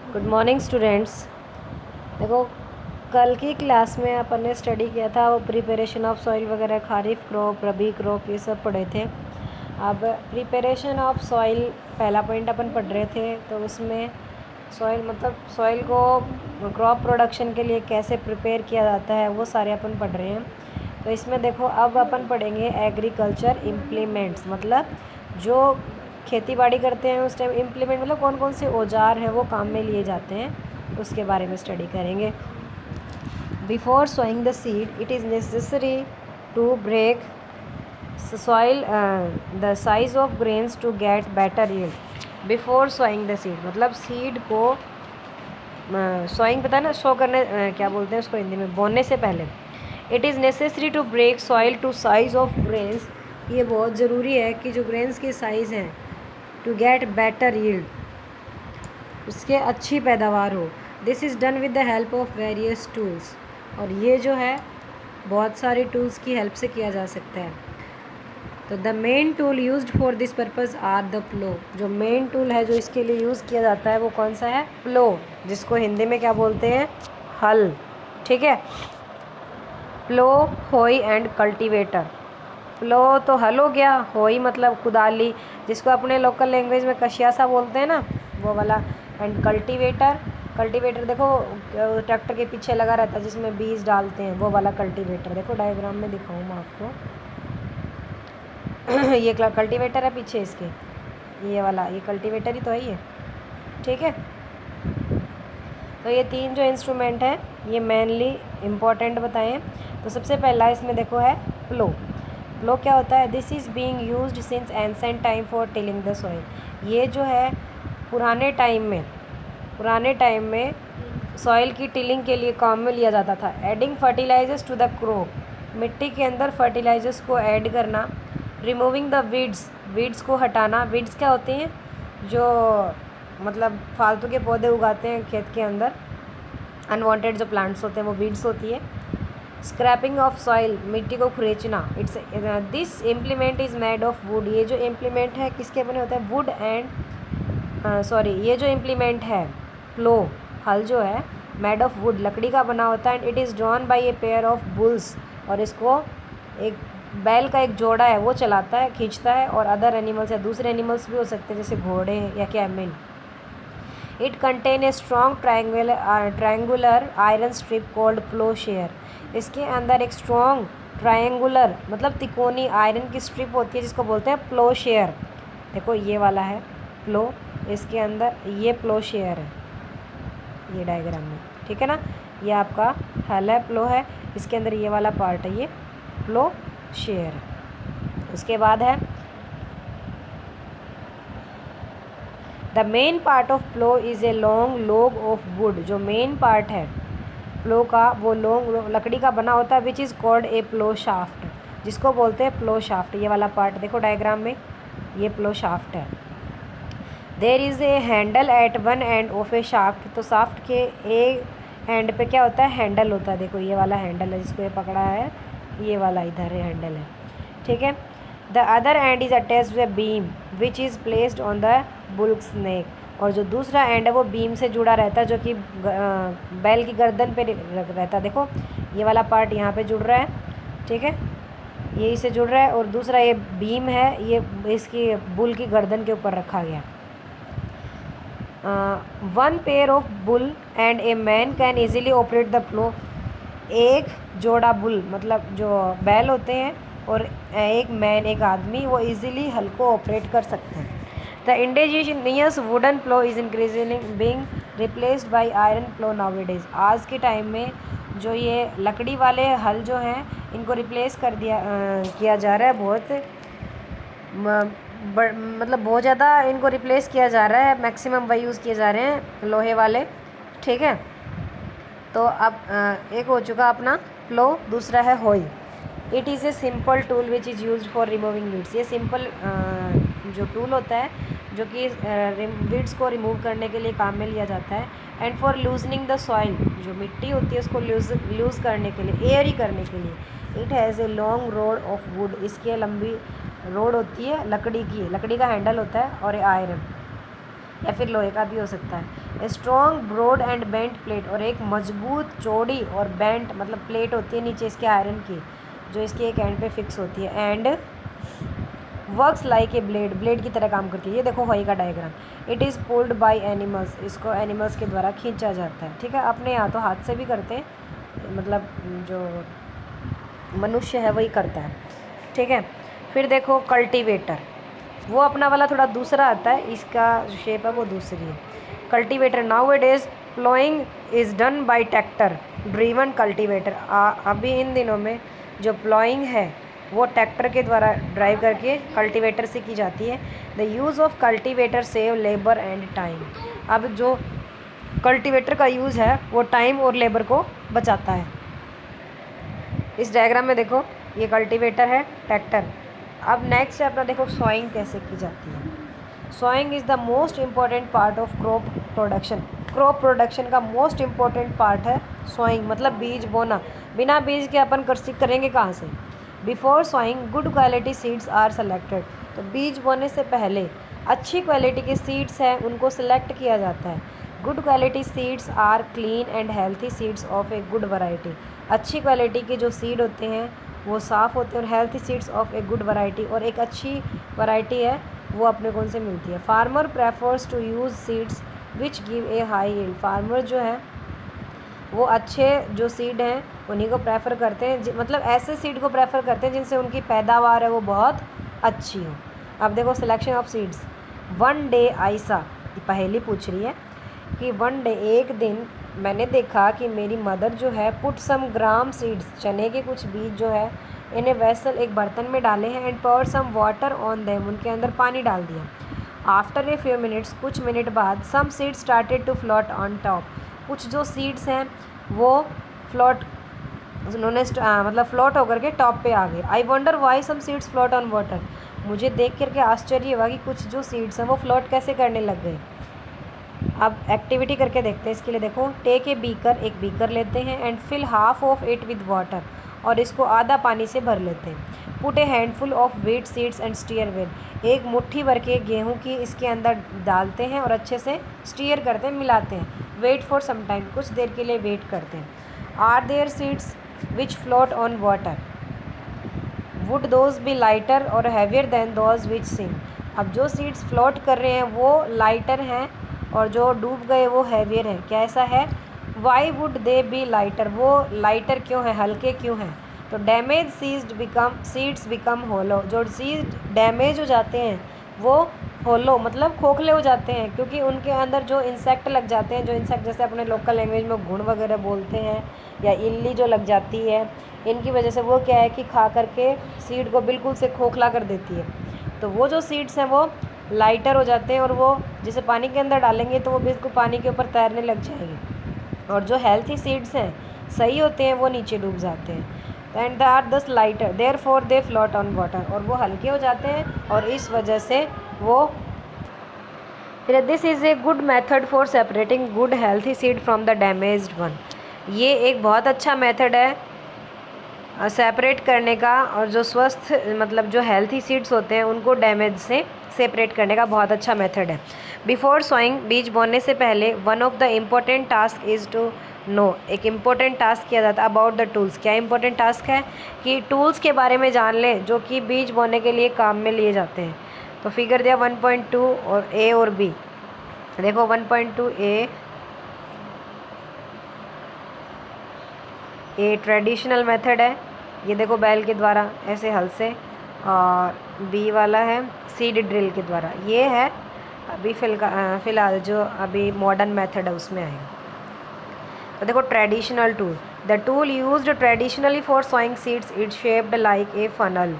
Good morning students. देखो, कल की क्लास में अपन ने स्टडी किया था वो प्रिपरेशन ऑफ सॉइल वगैरह, खारिफ क्रॉप, रबी क्रॉप, ये सब पढ़े थे। अब प्रिपरेशन ऑफ सॉइल पहला पॉइंट अपन पढ़ रहे थे, तो उसमें सॉइल मतलब सॉइल को क्रॉप प्रोडक्शन के लिए कैसे प्रिपेयर किया जाता है वो सारे अपन पढ़ रहे हैं। तो इसमें देखो, अब अपन पढ़ेंगे एग्रीकल्चर इम्प्लीमेंट्स, मतलब जो खेती बाड़ी करते हैं उस टाइम इम्प्लीमेंट मतलब कौन कौन से औजार हैं वो काम में लिए जाते हैं, उसके बारे में स्टडी करेंगे। Before sowing the seed it is necessary to break soil the size of grains to get better yield. Before sowing the seed मतलब सीड को सोइंग पता है ना, शो करने क्या बोलते हैं उसको हिंदी में, बोने से पहले। It is necessary to break soil to size of grains, ये बहुत ज़रूरी है कि जो ग्रेन्स की साइज़ हैं टू गेट बेटर यील्ड, उसके अच्छी पैदावार हो। This is done with the help of various tools, और ये जो है बहुत सारे टूल्स की हेल्प से किया जा सकता है। तो the main tool used for this purpose are the plough. जो मेन टूल है जो इसके लिए यूज़ किया जाता है वो कौन सा है? प्लो, जिसको हिंदी में क्या बोलते हैं? हल। ठीक है, प्लो, होई एंड कल्टीवेटर। प्लो तो हल हो गया, होई मतलब कुदाली, जिसको अपने लोकल लैंग्वेज में कशियासा बोलते हैं ना, वो वाला। एंड कल्टीवेटर, कल्टीवेटर देखो ट्रैक्टर के पीछे लगा रहता है जिसमें बीज डालते हैं, वो वाला कल्टीवेटर। देखो डायग्राम में दिखाऊँ मैं आपको ये कल्टीवेटर है पीछे इसके, ये वाला, ये कल्टीवेटर ही तो है ये। ठीक है, तो ये तीन जो इंस्ट्रूमेंट हैं ये मेनली इम्पॉर्टेंट बताएं। तो सबसे पहला इसमें देखो है प्लो। प्लो क्या होता है? This is being used since ancient time for tilling the soil. ये जो है पुराने टाइम में सॉइल की टिलिंग के लिए काम में लिया जाता था। Adding fertilizers to the crop, मिट्टी के अंदर फर्टिलाइजर्स को ऐड करना। रिमूविंग द वीड्स को हटाना। वीड्स क्या होते हैं? जो मतलब फालतू के पौधे उगाते हैं खेत के अंदर, अनवांटेड जो प्लांट्स होते हैं वो वीड्स होती है। स्क्रैपिंग ऑफ सॉइल, मिट्टी को खुरेचना। It's this implement is made of wood. ये जो इम्प्लीमेंट है किसके बने होते हैं? वुड एंड ये जो इम्प्लीमेंट है प्लो, हल जो है, मेड ऑफ वुड, लकड़ी का बना होता है। And it is drawn by a pair of bulls, और इसको एक बैल का एक जोड़ा है वो चलाता है, खींचता है। और अदर एनिमल्स या दूसरे एनिमल्स भी हो सकते हैं जैसे घोड़े या camel. It contain a strong triangular iron strip called ploughshare. इसके अंदर एक स्ट्रॉन्ग ट्रायंगुलर मतलब तिकोनी आयरन की स्ट्रिप होती है जिसको बोलते हैं प्लोशेयर। देखो ये वाला है प्लो, इसके अंदर ये प्लोशेयर है, ये डायग्राम में। ठीक है ना, ये आपका हल है, प्लो है, इसके अंदर ये वाला पार्ट है, ये प्लो शेयर। उसके बाद है the main part of plough is a long log of wood. जो मेन पार्ट है प्लो का वो लॉन्ग लकड़ी का बना होता है, which is called a plough shaft, जिसको बोलते हैं प्लो शाफ्ट। ये वाला पार्ट देखो डायग्राम में, ये प्लो शाफ्ट है। There is a handle at one end of a shaft. तो शाफ्ट के एक एंड पे क्या होता है? हैंडल होता है। देखो ये वाला हैंडल है जिसको ये पकड़ा है, ये वाला इधर है हैंडल है। ठीक है, the other end is attached to a beam which is placed on the bull's neck. और जो दूसरा एंड है वो बीम से जुड़ा रहता है, जो कि बैल की गर्दन पे रहता है। देखो ये वाला पार्ट यहाँ पे जुड़ रहा है, ठीक है, यही से जुड़ रहा है, और दूसरा ये बीम है, ये इसकी बुल की गर्दन के ऊपर रखा गया। One pair of bull and a man can easily operate the plough. एक जोड़ा बुल मतलब जो बैल होते हैं और एक मैन, एक आदमी, वो इजीली हल को ऑपरेट कर सकते हैं। The indigenous wooden plough is increasing being replaced by iron plough nowadays. आज के टाइम में जो ये लकड़ी वाले हल जो हैं इनको रिप्लेस कर किया जा रहा है, मतलब बहुत ज़्यादा इनको रिप्लेस किया जा रहा है, मैक्सिमम वही यूज़ किए जा रहे हैं लोहे वाले। ठीक है, तो अब एक हो चुका अपना प्लो, दूसरा है होई। It is a simple tool which is used for removing weeds. ये सिंपल जो टूल होता है जो कि वीड्स को रिमूव करने के लिए काम में लिया जाता है। And for loosening the soil, जो मिट्टी होती है उसको लूज़ करने के लिए, एयरी करने के लिए। It has a long road of would. इसकी लंबी रोड होती है लकड़ी की, लकड़ी का हैंडल होता है, और आयरन। या फिर लोहे का भी हो सकता है। A strong broad and bent plate, और एक मजबूत चौड़ी और बेंट मतलब प्लेट होती है नीचे इसके आयरन की, जो इसके एक एंड पे फिक्स होती है। And works like a blade, blade की तरह काम करती है। ये देखो होई का diagram. It is pulled by animals, इसको एनिमल्स के द्वारा खींचा जाता है। ठीक है, अपने यहाँ तो हाथ से भी करते हैं, मतलब जो मनुष्य है वही करता है। ठीक है, फिर देखो कल्टीवेटर, वो अपना वाला थोड़ा दूसरा आता है, इसका जो शेप है वो दूसरी है। Cultivator, now it is ploughing is done by tractor driven cultivator. अभी इन दिनों में जो प्लॉइंग है वो ट्रैक्टर के द्वारा ड्राइव करके कल्टीवेटर से की जाती है। The use of cultivator save labour and time. अब जो कल्टीवेटर का यूज़ है वो टाइम और लेबर को बचाता है। इस डायग्राम में देखो ये कल्टीवेटर है, ट्रैक्टर। अब नेक्स्ट है अपना देखो सॉइंग कैसे की जाती है। Sawing is the most important part of crop production. Crop production का मोस्ट इम्पॉर्टेंट पार्ट है सॉइंग, मतलब बीज बोना। बिना बीज के अपन कृषि करेंगे कहाँ से। Before sowing good quality seeds are selected. तो बीज बोने से पहले अच्छी क्वालिटी के सीड्स हैं उनको सिलेक्ट किया जाता है। Good quality seeds are clean and healthy seeds of a good variety. अच्छी क्वालिटी के जो सीड होते हैं वो साफ़ होते हैं, और healthy seeds of a good variety, और एक अच्छी वैरायटी है वो अपने कौन से मिलती है। Farmer prefers to use seeds which give a high yield. Farmer जो है वो अच्छे जो सीड हैं उन्हीं को प्रेफर करते हैं, मतलब ऐसे सीड को प्रेफर करते हैं जिनसे उनकी पैदावार है वो बहुत अच्छी हो। अब देखो selection of seeds. One day Ayesha पहेली पूछ रही है कि वन डे एक दिन मैंने देखा कि मेरी मदर जो है पुट सम ग्राम सीड्स, चने के कुछ बीज जो है इन्हें वेसल एक बर्तन में डाले हैं, and pour some water on them, उनके अंदर पानी डाल दिया। आफ्टर ए फ्यू मिनट्स, कुछ मिनट बाद, some seeds started to float on top. कुछ जो सीड्स हैं वो फ्लोट उन्होंने मतलब फ्लोट होकर के टॉप पे आ गए। I wonder why some seeds float on water. मुझे देख करके आश्चर्य हुआ कि कुछ जो सीड्स हैं वो फ्लोट कैसे करने लग गए। अब एक्टिविटी करके देखते हैं इसके लिए। देखो टेक ए बीकर, एक बीकर लेते हैं, and fill half of it with water, और इसको आधा पानी से भर लेते हैं। Put a handful of wheat seeds and stir with, एक मुट्ठी भर के गेहूँ की इसके अंदर डालते हैं और अच्छे से स्टीयर करते हैं, मिलाते हैं। वेट फॉर सम टाइम, कुछ देर के लिए वेट करते हैं। Are there seeds which float on water, would those be lighter और heavier than those which sink. अब जो सीड्स फ्लोट कर रहे हैं वो लाइटर हैं और जो डूब गए वो हैवियर हैं। क्या ऐसा है? Why would they B lighter, वो लाइटर क्यों है, हल्के क्यों हैं? तो डैमेज सीड्स बिकम होलो, जो सीड डैमेज हो जाते हैं वो होलो मतलब खोखले हो जाते हैं, क्योंकि उनके अंदर जो इंसेक्ट लग जाते हैं, जो इंसेक्ट जैसे अपने लोकल लैंग्वेज में घुन वगैरह बोलते हैं, या इल्ली जो लग जाती है, इनकी वजह से वो क्या है कि खा करके सीड को बिल्कुल से खोखला कर देती है। तो वो जो सीड्स हैं वो लाइटर हो जाते हैं, और वो जिसे पानी के अंदर डालेंगे तो वो बिल्कुल पानी के ऊपर तैरने लग जाएंगे। और जो हेल्थी सीड्स हैं सही होते हैं वो नीचे डूब जाते हैं। And they are thus lighter therefore they float on water, और वो हल्के हो जाते हैं और इस वजह से वो। फिर this is a good method for separating good healthy seed from the damaged one. ये एक बहुत अच्छा मेथड है सेपरेट करने का, और जो स्वस्थ मतलब जो हेल्थी सीड्स होते हैं उनको डैमेज से सेपरेट करने का बहुत अच्छा मेथड है। बिफोर सोइंग, बीज बोने से पहले, one of the important task is to know, एक इम्पोर्टेंट टास्क किया जाता है अबाउट द टूल्स। क्या इम्पोर्टेंट टास्क है कि टूल्स के बारे में जान लें जो कि बीज बोने के लिए काम में लिए जाते हैं। तो फिगर दिया 1.2 और ए और बी। देखो 1.2 ए ट्रेडिशनल मेथड है, ये देखो बैल के द्वारा ऐसे हल से, और बी वाला है सीड ड्रिल के द्वारा। ये है अभी फ़िलहाल जो अभी मॉडर्न मेथड है उसमें आएगा। तो देखो traditional tool, the tool used traditionally for sowing seeds it shaped like a funnel.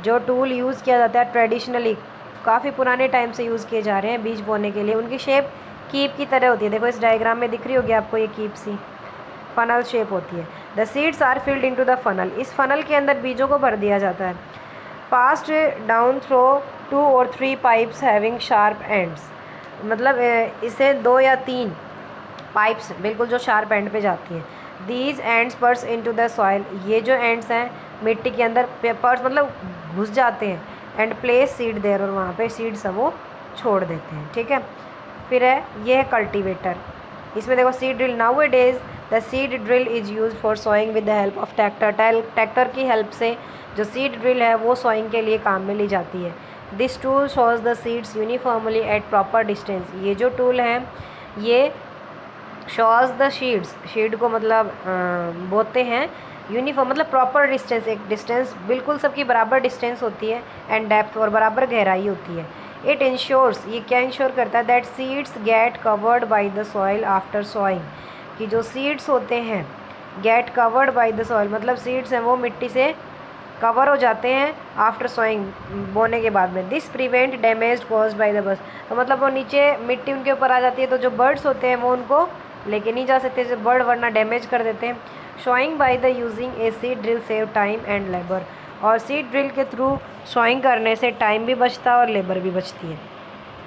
जो टूल यूज़ किया जाता है ट्रेडिशनली, काफ़ी पुराने टाइम से यूज़ किए जा रहे हैं बीज बोने के लिए, उनकी शेप कीप की तरह होती है। देखो इस डायग्राम में दिख रही होगी आपको, ये कीप सी फनल शेप होती है। The seeds are filled into the funnel, इस फनल के अंदर बीजों को भर दिया जाता है। Passed down through 2 or 3 pipes having sharp ends, मतलब इसे 2 या 3 पाइप्स बिल्कुल जो शार्प एंड पे जाती हैं। These ends purse into the soil, ये जो एंड्स हैं मिट्टी के अंदर पर्स मतलब घुस जाते हैं। एंड प्लेस सीड देयर, और वहाँ पे सीड्स वो छोड़ देते हैं। ठीक है, फिर है ये है कल्टीवेटर। इसमें देखो seed drill, nowadays the seed drill is use for sowing with the help of tractor. Tractor की हेल्प से जो सीड ड्रिल है वो सोइंग के लिए काम में ली जाती है। This tool shows the seeds uniformly eight proper distance. ये जो टूल है ये शोज द शीड्स, शीड को मतलब बोते हैं, यूनिफॉर्म मतलब प्रॉपर डिस्टेंस, एक डिस्टेंस बिल्कुल सबकी बराबर डिस्टेंस होती है, एंड डेप्थ और बराबर गहराई होती है। इट इंश्योर्स, ये क्या इंश्योर करता है, that seeds get covered by the soil after sowing, कि जो सीड्स होते हैं get covered by the soil मतलब सीड्स हैं वो मिट्टी से कवर हो जाते हैं आफ्टर सोइंग, बोने के बाद में। This prevent damage cause by the birds, तो मतलब वो नीचे मिट्टी उनके ऊपर आ जाती है तो जो बर्ड्स होते हैं वो उनको लेके नहीं जा सकते, जो बर्ड वरना डैमेज कर देते हैं। Showing by the using a seed drill save time and labour, और सीड ड्रिल के थ्रू शोइंग करने से टाइम भी बचता है और लेबर भी बचती है।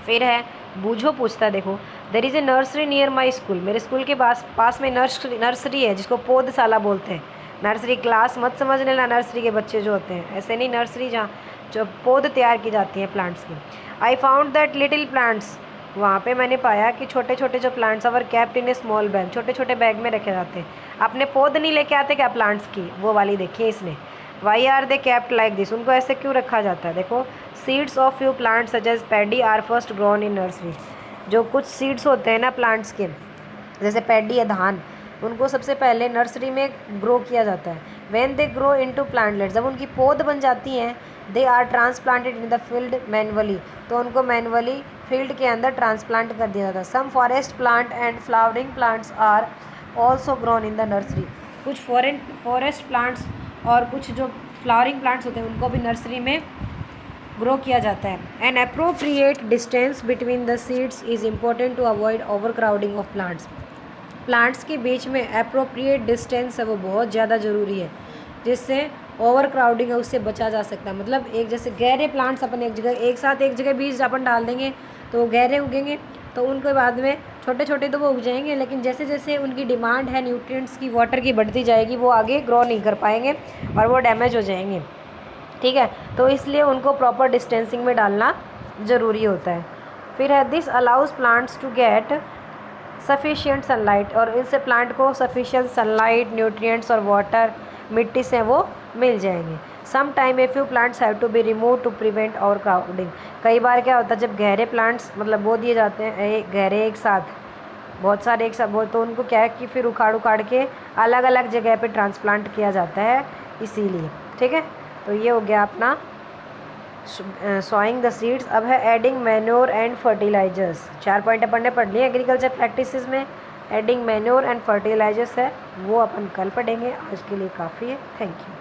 फिर है बूझो पूछता, देखो there is a nursery near my school, मेरे स्कूल के पास में नर्सरी है जिसको पौधशाला बोलते हैं। नर्सरी क्लास मत समझ लेना, नर्सरी के बच्चे जो होते हैं ऐसे नहीं, नर्सरी जहाँ जो पौध तैयार की जाती हैं प्लांट्स की। I found that little plants, वहाँ पे मैंने पाया कि छोटे छोटे जो plants are kept in a small bag, छोटे छोटे बैग में रखे जाते हैं। अपने पौध नहीं लेके आते क्या प्लांट्स की, वो वाली देखिए इसने। Why are they kept like this, उनको ऐसे क्यों रखा जाता है, देखो seeds of few plants such as paddy are first grown in nursery, जो कुछ सीड्स होते हैं ना प्लांट्स के, जैसे पैडी है धान, उनको सबसे पहले नर्सरी में ग्रो किया जाता है। When they grow into plantlets, जब उनकी पौध बन जाती हैं, they are transplanted in the field manually, तो उनको मैनुअली फील्ड के अंदर ट्रांसप्लांट कर दिया जाता है। Some forest plant and flowering plants are also grown in the nursery, कुछ फॉरेस्ट प्लांट्स और कुछ जो फ्लावरिंग प्लांट्स होते हैं उनको भी नर्सरी में ग्रो किया जाता है। An appropriate distance between the seeds is important to avoid overcrowding of plants, plants के बीच में अप्रोप्रिएट डिस्टेंस है वो बहुत ज़्यादा ज़रूरी है, जिससे ओवर क्राउडिंग है उससे बचा जा सकता है। मतलब एक जैसे गहरे प्लांट्स अपन एक जगह बीज अपन डाल देंगे तो वो गहरे उगेंगे, तो उनके बाद में छोटे छोटे तो वो उग जाएंगे, लेकिन जैसे जैसे उनकी डिमांड है न्यूट्रिएंट्स की, वाटर की बढ़ती जाएगी, वो आगे ग्रो नहीं कर पाएंगे और वो डैमेज हो जाएंगे। ठीक है, तो इसलिए उनको प्रॉपर डिस्टेंसिंग में डालना ज़रूरी होता है। फिर है this allows plants to get sufficient sunlight, और इससे प्लांट को सफिशिएंट सनलाइट, न्यूट्रिएंट्स और वाटर मिट्टी से वो मिल जाएंगे। Some time a few plants have to be remove to prevent overcrowding, कई बार क्या होता है जब गहरे प्लांट्स मतलब बो दिए जाते हैं गहरे एक साथ, बहुत सारे एक साथ वो, तो उनको क्या है कि फिर उखाड़ के अलग अलग जगह पे ट्रांसप्लांट किया जाता है इसीलिए। ठीक है, तो ये हो गया अपना सोइंग द सीड्स। अब है adding manure and fertilizers, 4 point अपन ने पढ़ लिए एग्रीकल्चर प्रैक्टिसेस में। एडिंग मैन्योर एंड फर्टिलाइजर्स है वो अपन कल पढ़ेंगे, आज के लिए काफ़ी है। Thank you.